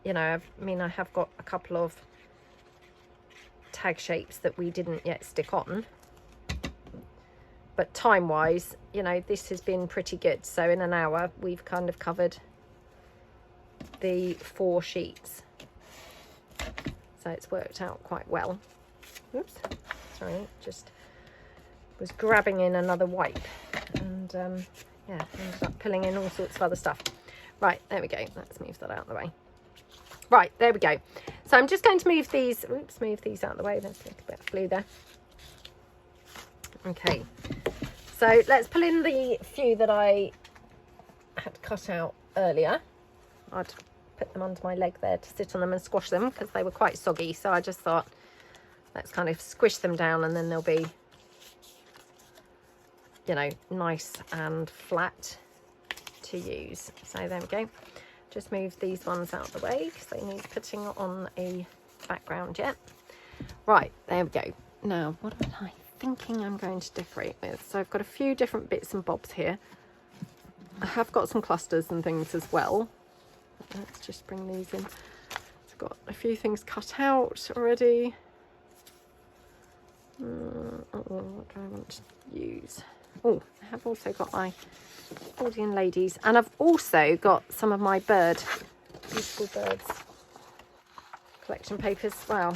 You know, I mean, I have got a couple of tag shapes that we didn't yet stick on, but time wise, you know, this has been pretty good. So in an hour we've kind of covered the 4 sheets, so it's worked out quite well. Oops, sorry, just was grabbing in another wipe and yeah, ended up pulling in all sorts of other stuff. Right, there we go. Let's move that out of the way. Right, there we go. So I'm just going to move these, oops, move these out of the way. There's a bit of glue there. Okay, so let's pull in the few that I had cut out earlier. I'd put them under my leg there to sit on them and squash them because they were quite soggy. So I just thought, let's kind of squish them down and then they'll be, you know, nice and flat to use. So there we go. Just move these ones out of the way because they need putting on a background yet. Right, there we go. Now, what am I thinking I'm going to decorate with? So I've got a few different bits and bobs here. I have got some clusters and things as well. Let's just bring these in. I've got a few things cut out already. What do I want to use? Oh, I have also got my Audion Ladies, and I've also got some of my beautiful birds collection papers. Wow.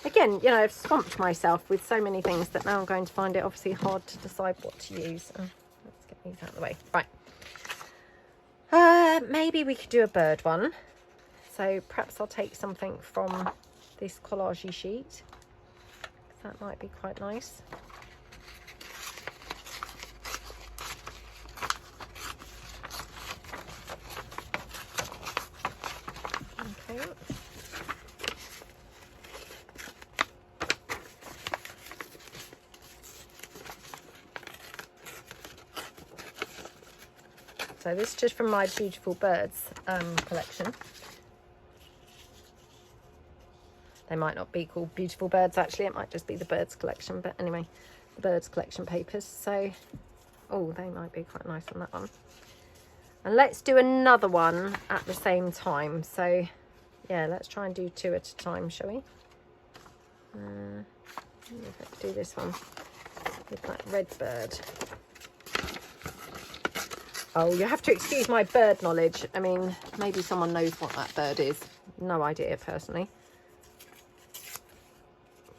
Again, you know, I've swamped myself with so many things that now I'm going to find it obviously hard to decide what to use. Let's get these out of the way. Right. Maybe we could do a bird one. So perhaps I'll take something from this collage sheet. That might be quite nice. Okay. So this is just from my Beautiful Birds collection. They might not be called Beautiful Birds, actually. It might just be the Birds collection. But anyway, the Birds collection papers. So, oh, they might be quite nice on that one. And let's do another one at the same time. So, yeah, let's try and do 2 at a time, shall we? Let's do this one with that red bird. Oh, you have to excuse my bird knowledge. I mean, maybe someone knows what that bird is. No idea, personally.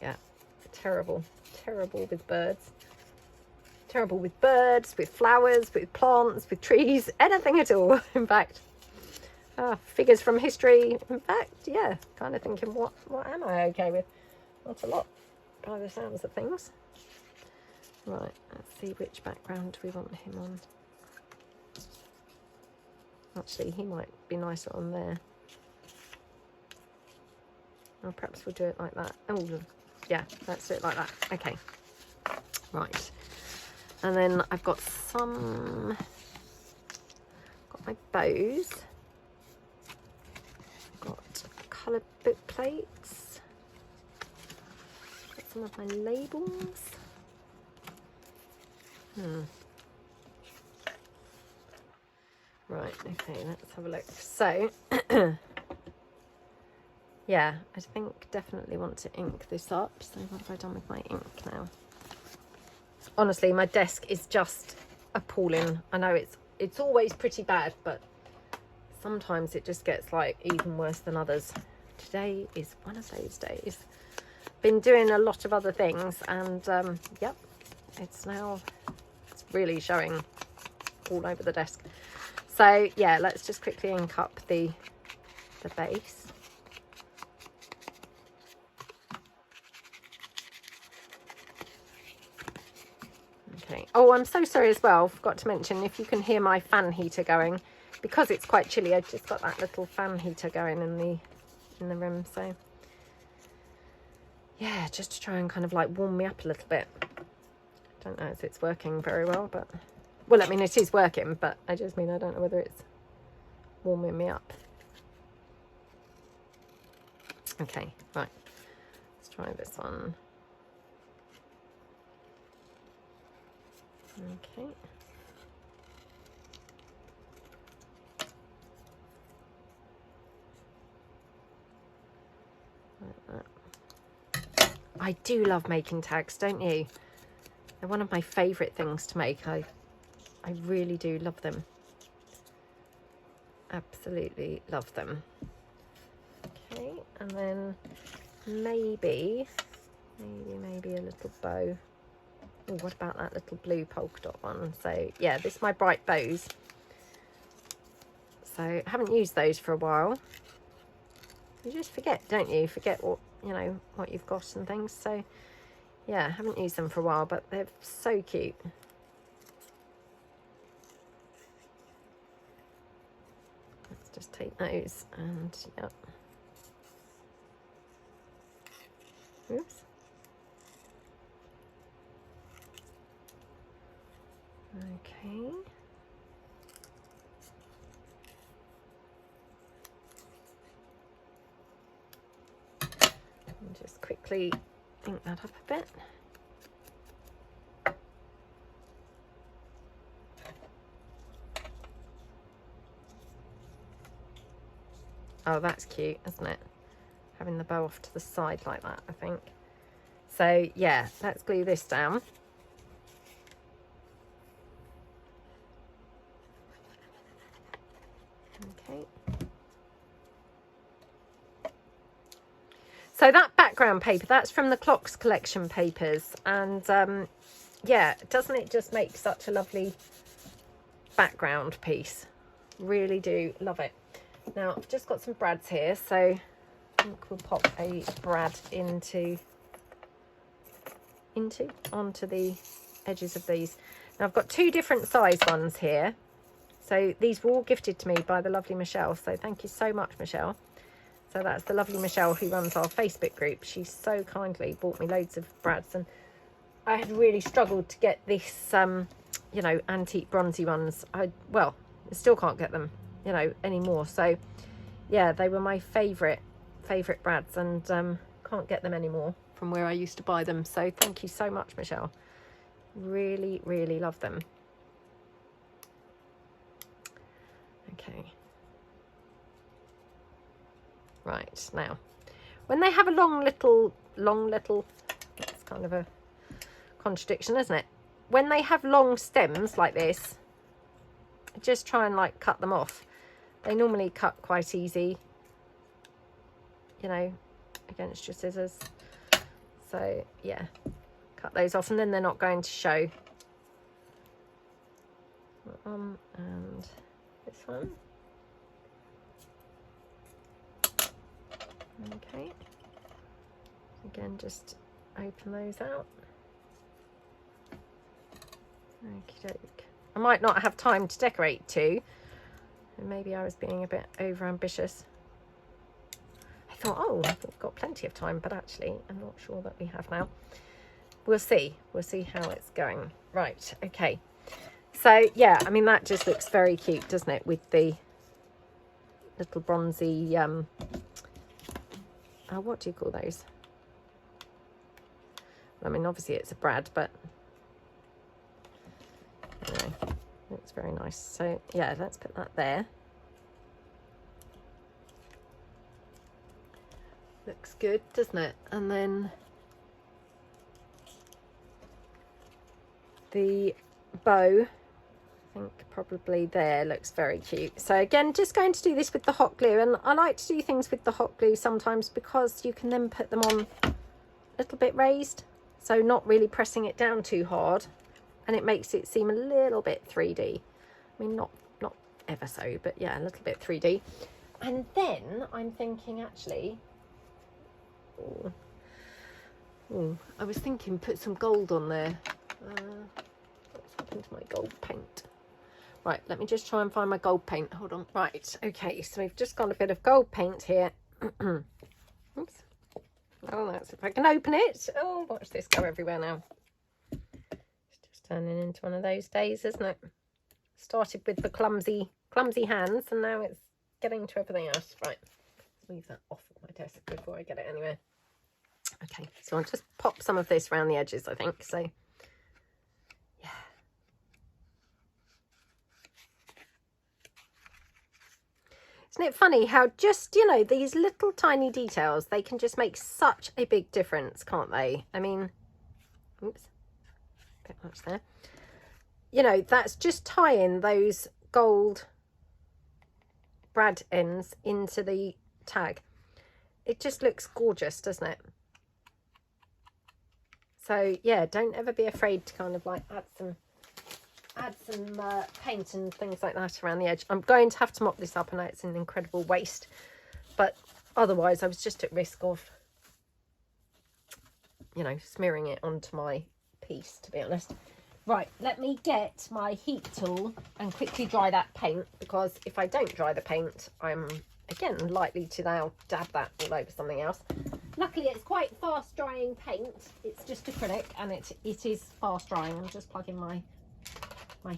Yeah, terrible. Terrible with birds. Terrible with birds, with flowers, with plants, with trees, anything at all, in fact. Figures from history. In fact, yeah, kind of thinking, what am I okay with? Not a lot, by the sounds of things. Right, let's see which background we want him on. Actually, he might be nicer on there. Or perhaps we'll do it like that. Oh, yeah, let's do it like that. Okay. Right. And then I've got got my bows. Got coloured book plates. Got some of my labels. Right, okay, let's have a look. So, yeah, I think definitely want to ink this up. So what have I done with my ink now? Honestly, my desk is just appalling. I know it's always pretty bad, but sometimes it just gets like even worse than others. Today is one of those days. Been doing a lot of other things, and yep, it's really showing all over the desk. So yeah, let's just quickly ink up the base. Okay. Oh, I'm so sorry as well. Forgot to mention, if you can hear my fan heater going, because it's quite chilly. I've just got that little fan heater going in the room. So yeah, just to try and kind of like warm me up a little bit. Don't know if it's working very well, but well, I mean, it is working, but I just mean I don't know whether it's warming me up. Okay, right. Let's try this one. Okay. Like that. I do love making tags, don't you? They're one of my favourite things to make. I really do love them. Absolutely love them. Okay, and then maybe a little bow. Oh, what about that little blue polka dot one? So yeah, this is my bright bows. So I haven't used those for a while. You just forget, don't you? Forget what you've got and things. So yeah, I haven't used them for a while, but they're so cute. Let's just take those and yep. Oops. Okay. And just quickly ink that up a bit. Oh, that's cute, isn't it? Having the bow off to the side like that, I think. So yeah, let's glue this down. Okay. So that background paper, that's from the Clocks collection papers. And yeah, doesn't it just make such a lovely background piece? Really do love it. Now, I've just got some brads here, so I think we'll pop a brad onto the edges of these. Now, I've got two different size ones here. So these were all gifted to me by the lovely Michelle. So thank you so much, Michelle. So that's the lovely Michelle who runs our Facebook group. She so kindly bought me loads of brads, and I had really struggled to get this, antique bronzy ones. I still can't get them, anymore. So yeah, they were my favourite brads, and can't get them anymore from where I used to buy them. So thank you so much, Michelle. Really, really love them. Okay. Right, now, when they have a long little long little, that's kind of a contradiction, isn't it? When they have long stems like this, just try and like cut them off. They normally cut quite easy, you know, against your scissors. So yeah, cut those off and then they're not going to show. That one and this one. Okay. Again, just open those out. Okie doke. I might not have time to decorate too. And maybe I was being a bit over ambitious. I thought, oh, we've got plenty of time, but actually I'm not sure that we have now. We'll see. We'll see how it's going. Right, okay. So yeah, I mean that just looks very cute, doesn't it? With the little bronzy what do you call those? I mean obviously it's a brad, but anyway, looks very nice. So yeah, let's put that there. Looks good, doesn't it? And then the bow, I think probably there, looks very cute. So again, just going to do this with the hot glue, and I like to do things with the hot glue sometimes because you can then put them on a little bit raised, so not really pressing it down too hard, and it makes it seem a little bit 3D. I mean, not ever so, but yeah, a little bit 3D. And then I'm thinking actually, I was thinking put some gold on there. What's happened to my gold paint? Right, let me just try and find my gold paint. Hold on. Right, okay, so we've just got a bit of gold paint here. Oops. Oh, that's if I can open it. Oh, watch this go everywhere now. It's just turning into one of those days, isn't it? Started with the clumsy hands, and now it's getting to everything else. Right, let's leave that off of my desk before I get it anywhere. Okay, so I'll just pop some of this around the edges, I think. So, yeah. Isn't it funny how just, you know, these little tiny details, they can just make such a big difference, can't they? I mean, oops, a bit much there. You know, that's just tying those gold brad ends into the tag. It just looks gorgeous, doesn't it? So yeah, don't ever be afraid to kind of like add some paint and things like that around the edge. I'm going to have to mop this up. I know it's an incredible waste, but otherwise I was just at risk of, you know, smearing it onto my piece, to be honest. Right, let me get my heat tool and quickly dry that paint, because if I don't dry the paint, I'm again likely to now dab that all over something else. Luckily it's quite fast drying paint. It's just acrylic and it is fast drying. I'm just plugging my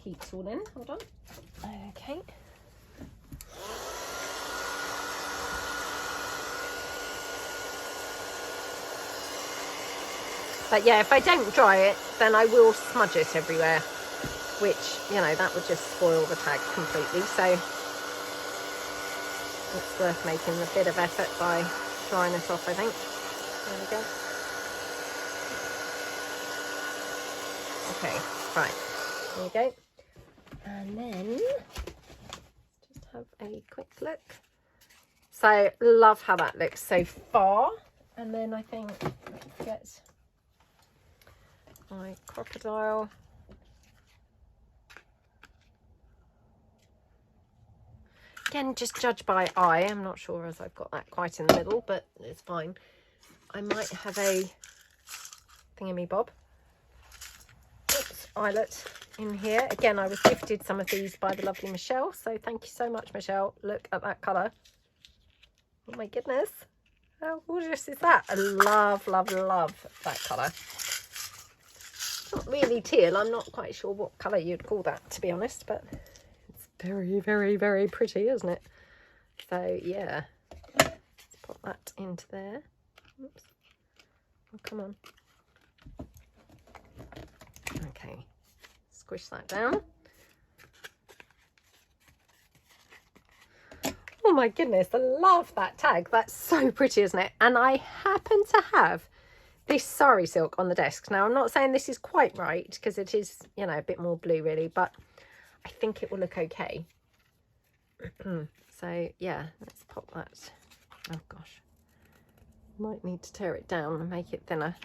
heat tool in. Hold on. Okay. But yeah, if I don't dry it, then I will smudge it everywhere, which, you know, that would just spoil the tag completely. So it's worth making a bit of effort by drying it off, I think. There we go. Okay, right. There we go. And then just have a quick look. So love how that looks so far. And then I think let's get my crocodile. Again, just judge by eye. I'm not sure as I've got that quite in the middle, but it's fine. I might have a thingamy-bob. Oops, eyelet in here. Again, I was gifted some of these by the lovely Michelle, so thank you so much, Michelle. Look at that colour. Oh my goodness. How gorgeous is that? I love, love, love that colour. Not really teal. I'm not quite sure what colour you'd call that, to be honest, but it's very, very, very pretty, isn't it? So yeah, let's pop that into there. Oops. Oh, come on. Okay, squish that down. Oh my goodness, I love that tag. That's so pretty, isn't it? And I happen to have this sari silk on the desk. Now, I'm not saying this is quite right, because it is, you know, a bit more blue really, but I think it will look okay. So yeah, let's pop that. Oh gosh, might need to tear it down and make it thinner.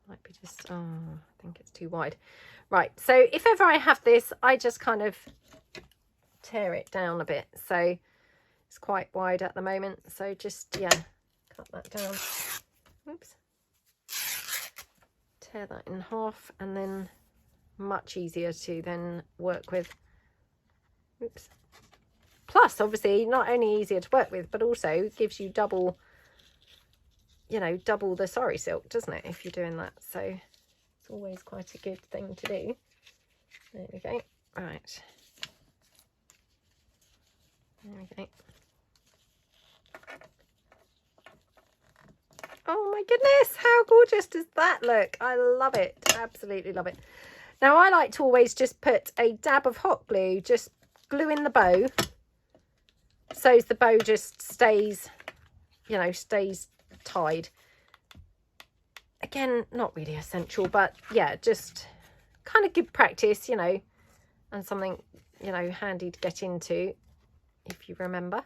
Might be just, oh, I think it's too wide. Right, so if ever I have this, I just kind of tear it down a bit. So it's quite wide at the moment, so just, yeah, cut that down. Oops. Tear that in half, and then much easier to then work with. Oops. Plus, obviously, not only easier to work with, but also gives you double, you know, double the sari silk, doesn't it, if you're doing that? So it's always quite a good thing to do. There we go. Right. There we go. Oh my goodness, how gorgeous does that look? I love it. Absolutely love it. Now, I like to always just put a dab of hot glue, just glue in the bow, so the bow just stays, you know, stays tied. Again, not really essential, but yeah, just kind of good practice, you know, and something, you know, handy to get into if you remember,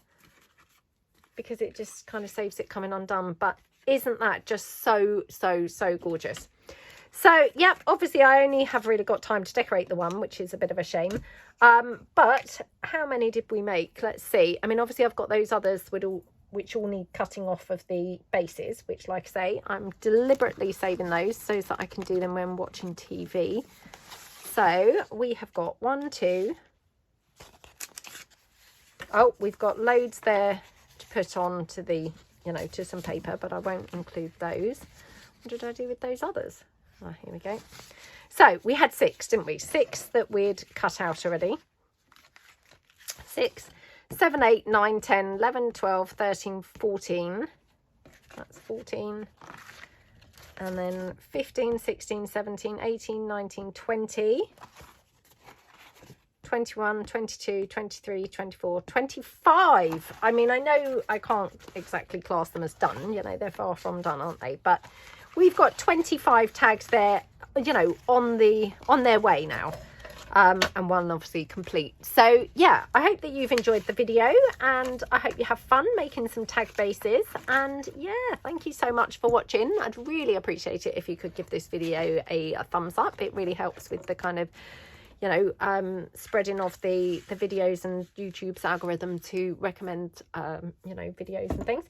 because it just kind of saves it coming undone. But isn't that just so gorgeous? So yep, obviously I only have really got time to decorate the one, which is a bit of a shame. But how many did we make? Let's see. I mean, obviously I've got those others which all need cutting off of the bases, which, like I say, I'm deliberately saving those so that I can do them when watching TV. So we have got 1, 2. Oh, we've got loads there to put on to the, you know, to some paper, but I won't include those. What did I do with those others? Oh, here we go. So we had 6, didn't we? 6 that we'd cut out already. 6, 7, 8, 9, 10, 11, 12, 13, 14. That's 14. And then 15, 16, 17, 18, 19, 20. 21, 22, 23, 24, 25. I mean, I know I can't exactly class them as done, you know, they're far from done, aren't they? But we've got 25 tags there, you know, on their way now. And one obviously complete. So yeah, I hope that you've enjoyed the video, and I hope you have fun making some tag bases. And yeah, thank you so much for watching. I'd really appreciate it if you could give this video a thumbs up. It really helps with the kind of, you know, spreading of the videos and YouTube's algorithm to recommend, you know, videos and things.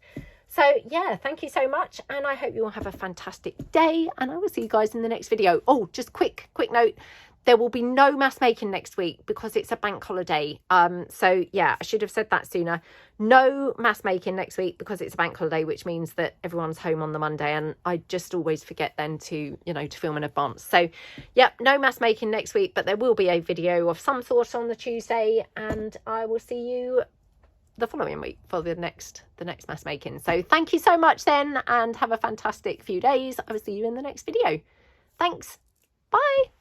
So yeah, thank you so much, and I hope you all have a fantastic day, and I will see you guys in the next video. Oh, just quick note, there will be no mass making next week because it's a bank holiday. So yeah, I should have said that sooner. No mass making next week because it's a bank holiday, which means that everyone's home on the Monday, and I just always forget then to, you know, to film in advance. So yeah, no mass making next week, but there will be a video of some sort on the Tuesday, and I will see you the following week for the next mass making. So thank you so much then, and have a fantastic few days. I will see you in the next video. Thanks. Bye.